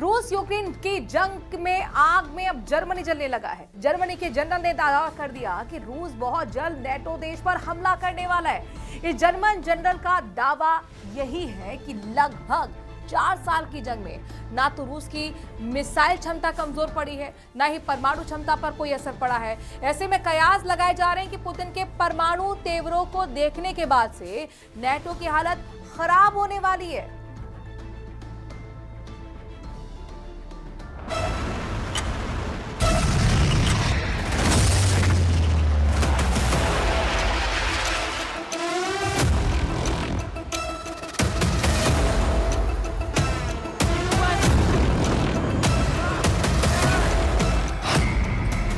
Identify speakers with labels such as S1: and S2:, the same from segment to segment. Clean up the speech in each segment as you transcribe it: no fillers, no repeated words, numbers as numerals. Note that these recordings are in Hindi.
S1: रूस यूक्रेन की जंग में आग में अब जर्मनी जलने लगा है। जर्मनी के जनरल ने दावा कर दिया कि रूस बहुत जल्द नेटो देश पर हमला करने वाला है। इस जर्मन जनरल का दावा यही है कि लगभग 4 साल की जंग में ना तो रूस की मिसाइल क्षमता कमजोर पड़ी है, ना ही परमाणु क्षमता पर कोई असर पड़ा है। ऐसे में कयास लगाए जा रहे हैं कि पुतिन के परमाणु तेवरों को देखने के बाद से नेटो की हालत खराब होने वाली है।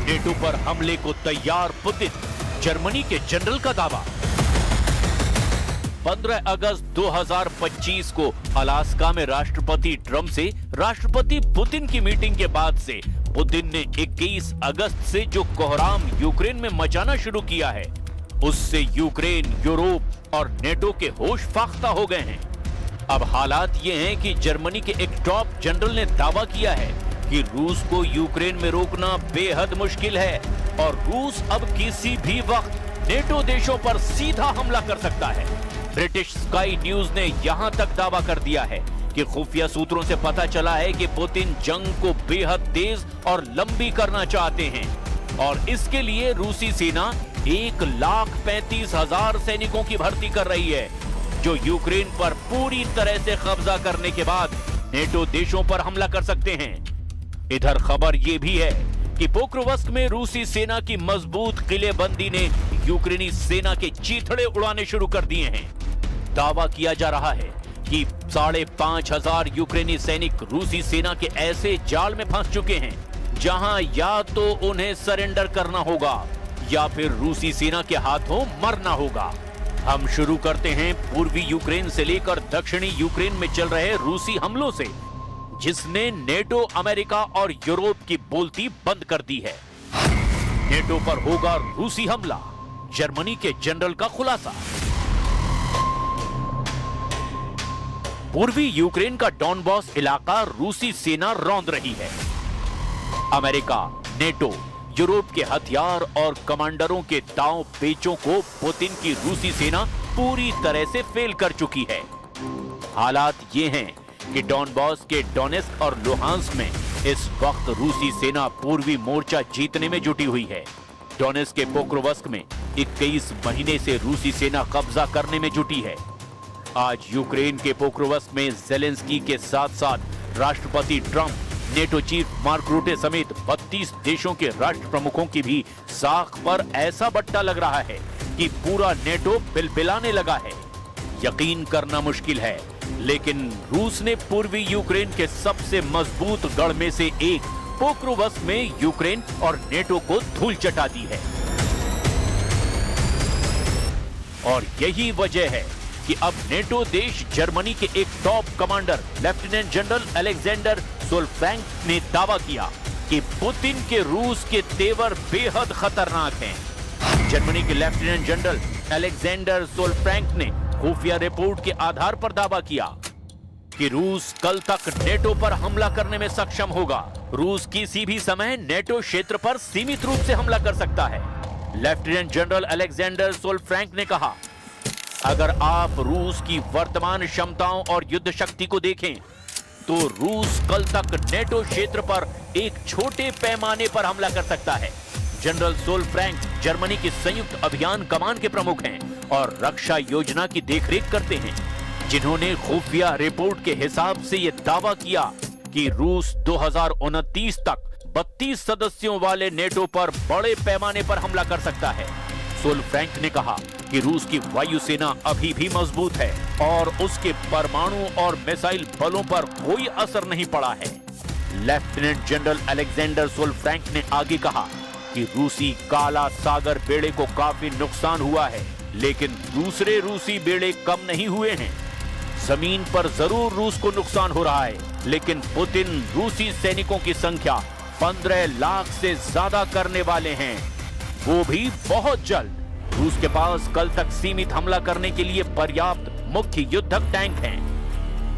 S2: नेटो पर हमले को तैयार पुतिन, जर्मनी के जनरल का दावा। 15 अगस्त 2025 को अलास्का में राष्ट्रपति ट्रंप से राष्ट्रपति पुतिन की मीटिंग के बाद से पुतिन ने 21 अगस्त से जो कोहराम यूक्रेन में मचाना शुरू किया है, उससे यूक्रेन, यूरोप और नेटो के होश फाख्ता हो गए हैं। अब हालात ये हैं कि जर्मनी के एक टॉप जनरल ने दावा किया है कि रूस को यूक्रेन में रोकना बेहद मुश्किल है और रूस अब किसी भी वक्त नेटो देशों पर सीधा हमला कर सकता है। ब्रिटिश स्काई न्यूज ने यहां तक दावा कर दिया है कि खुफिया सूत्रों से पता चला है कि पुतिन जंग को बेहद तेज और लंबी करना चाहते हैं और इसके लिए रूसी सेना 1,35,000 सैनिकों की भर्ती कर रही है, जो यूक्रेन पर पूरी तरह से कब्जा करने के बाद नेटो देशों पर हमला कर सकते हैं। इधर खबर यह भी है कि पोक्रोवस्क में रूसी सेना की मजबूत किलेबंदी ने यूक्रेनी सेना के चीथड़े उड़ाने शुरू कर दिए हैं। दावा किया जा रहा है कि 5,500 यूक्रेनी सैनिक रूसी सेना के ऐसे जाल में फंस चुके हैं जहां या तो उन्हें सरेंडर करना होगा या फिर रूसी सेना के हाथों मरना होगा। हम शुरू करते हैं पूर्वी यूक्रेन से लेकर दक्षिणी यूक्रेन में चल रहे रूसी हमलों से, जिसने नेटो, अमेरिका और यूरोप की बोलती बंद कर दी है। नेटो पर होगा रूसी हमला, जर्मनी के जनरल का खुलासा। पूर्वी यूक्रेन का डॉनबॉस इलाका रूसी सेना रौंद रही है। अमेरिका, नेटो, यूरोप के हथियार और कमांडरों के दांव पेचों को पुतिन की रूसी सेना पूरी तरह से फेल कर चुकी है। हालात ये हैं कि डॉनबॉस के डोनेस्क और लुहांस्क में इस वक्त रूसी सेना पूर्वी मोर्चा जीतने में जुटी हुई है। डोनेस्क के पोक्रोवस्क में 21 महीने से रूसी सेना कब्जा करने में जुटी है। आज यूक्रेन के पोक्रोवस्क में ज़ेलेंस्की के साथ साथ राष्ट्रपति ट्रंप, नेटो चीफ मार्क रूटे समेत 32 देशों के राष्ट्र प्रमुखों की भी साख पर ऐसा बट्टा लग रहा है कि पूरा नेटो बिलबिलाने लगा है। यकीन करना मुश्किल है, लेकिन रूस ने पूर्वी यूक्रेन के सबसे मजबूत गढ़ में से एक पोक्रोवस्क में यूक्रेन और नेटो को धूल चटा दी है। और यही वजह है कि अब नेटो देश जर्मनी के एक top commander lieutenant general Alexander Sollfrank ने दावा किया कि पुतिन के रूस के तेवर बेहद खतरनाक हैं। जर्मनी के लेफ्टिनेंट जनरल अलेक्जेंडर सोलफ्रैंक ने खुफिया रिपोर्ट के आधार पर दावा किया कि रूस कल तक नेटो पर हमला करने में सक्षम होगा। रूस किसी भी समय नेटो क्षेत्र पर सीमित रूप से हमला कर सकता है। लेफ्टिनेंट जनरल अलेक्जेंडर सोलफ्रैंक ने कहा, अगर आप रूस की वर्तमान क्षमताओं और युद्ध शक्ति को देखें तो रूस कल तक नेटो क्षेत्र पर एक छोटे पैमाने पर हमला कर सकता है। जनरल सोलफ्रैंक जर्मनी की संयुक्त अभियान कमान के प्रमुख हैं और रक्षा योजना की देखरेख करते हैं, जिन्होंने खुफिया रिपोर्ट के हिसाब से यह दावा किया कि रूस 2029 तक 32 सदस्यों वाले नेटो पर बड़े पैमाने पर हमला कर सकता है। सोलफ्रैंक ने कहा कि रूस की वायुसेना अभी भी मजबूत है और उसके परमाणु और मिसाइल बलों पर कोई असर नहीं पड़ा है। लेफ्टिनेंट जनरल अलेक्जेंडर सोलफ्रैंक ने आगे कहा कि रूसी काला सागर बेड़े को काफी नुकसान हुआ है, लेकिन दूसरे रूसी बेड़े कम नहीं हुए हैं। जमीन पर जरूर रूस को नुकसान हो रहा है, लेकिन पुतिन रूसी सैनिकों की संख्या 15 लाख से ज्यादा करने वाले हैं, वो भी बहुत जल्द। रूस के पास कल तक सीमित हमला करने के लिए पर्याप्त मुख्य युद्धक टैंक हैं।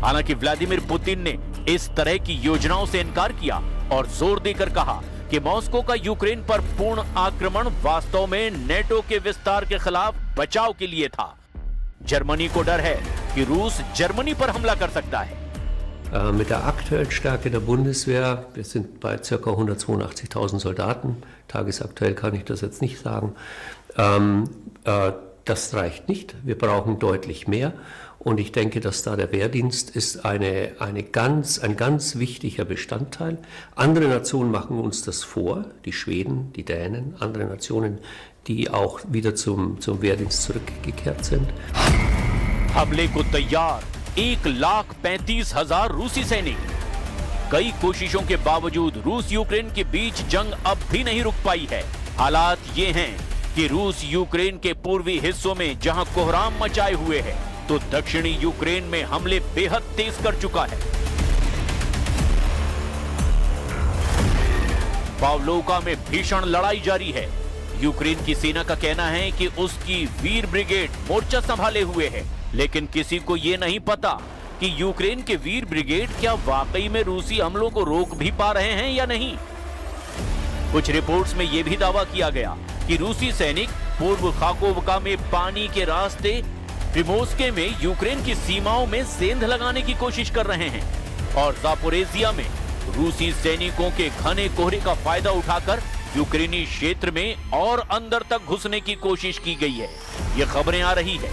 S2: हालांकि व्लादिमीर पुतिन ने इस तरह की योजनाओं से इनकार किया और जोर देकर कहा कि मॉस्को का यूक्रेन पर पूर्ण आक्रमण वास्तव में नेटो के विस्तार के खिलाफ बचाव के लिए था। जर्मनी को डर है कि रूस जर्मनी पर हमला कर सकता है।
S3: Mit der aktuellen Stärke der Bundeswehr, wir sind bei ca. 182.000 Soldaten, tagesaktuell kann ich das jetzt nicht sagen, das reicht nicht, wir brauchen deutlich mehr und ich denke, dass da der Wehrdienst ist ein ganz wichtiger Bestandteil. Andere Nationen machen uns das vor, die Schweden, die Dänen, andere Nationen, die auch wieder zum Wehrdienst zurückgekehrt sind.
S2: हमले को तैयार 1,35,000 रूसी सैनिक। कई कोशिशों के बावजूद रूस यूक्रेन के बीच जंग अब भी नहीं रुक पाई है। हालात ये हैं कि रूस यूक्रेन के पूर्वी हिस्सों में जहां कोहराम मचाए हुए है, तो दक्षिणी यूक्रेन में हमले बेहद तेज कर चुका है। पावलोका में भीषण लड़ाई जारी है। यूक्रेन की सेना का कहना है कि उसकी वीर ब्रिगेड मोर्चा संभाले हुए है, लेकिन किसी को ये नहीं पता कि यूक्रेन के वीर ब्रिगेड क्या वाकई में रूसी हमलों को रोक भी पा रहे हैं या नहीं। कुछ रिपोर्ट्स में यह भी दावा किया गया कि रूसी सैनिक पूर्व खाकोवका में पानी के रास्ते प्रिमोर्स्के में यूक्रेन की सीमाओं में सेंध लगाने की कोशिश कर रहे हैं और जापोरेजिया में रूसी सैनिकों के घने कोहरे का फायदा उठाकर यूक्रेनी क्षेत्र में और अंदर तक घुसने की कोशिश की गई है। ये खबरें आ रही है।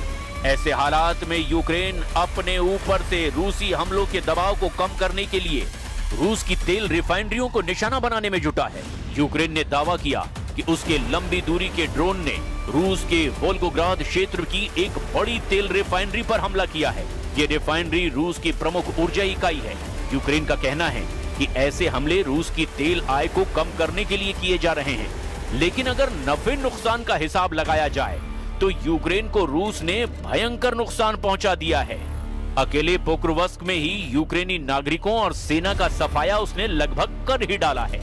S2: ऐसे हालात में यूक्रेन अपने ऊपर से रूसी हमलों के दबाव को कम करने के लिए रूस की तेल रिफाइनरियों को निशाना बनाने में जुटा है। यूक्रेन ने दावा किया कि उसके लंबी दूरी के ड्रोन ने रूस के वोल्गोग्राद क्षेत्र की एक बड़ी तेल रिफाइनरी पर हमला किया है। ये रिफाइनरी रूस की प्रमुख ऊर्जा इकाई है। यूक्रेन का कहना है कि ऐसे हमले रूस की तेल आय को कम करने के लिए किए जा रहे हैं, लेकिन अगर नफे नुकसान का हिसाब लगाया जाए तो यूक्रेन को रूस ने भयंकर नुकसान पहुंचा दिया है। अकेले पोक्रोवस्क में ही यूक्रेनी नागरिकों और सेना का सफाया उसने लगभग कर ही डाला है।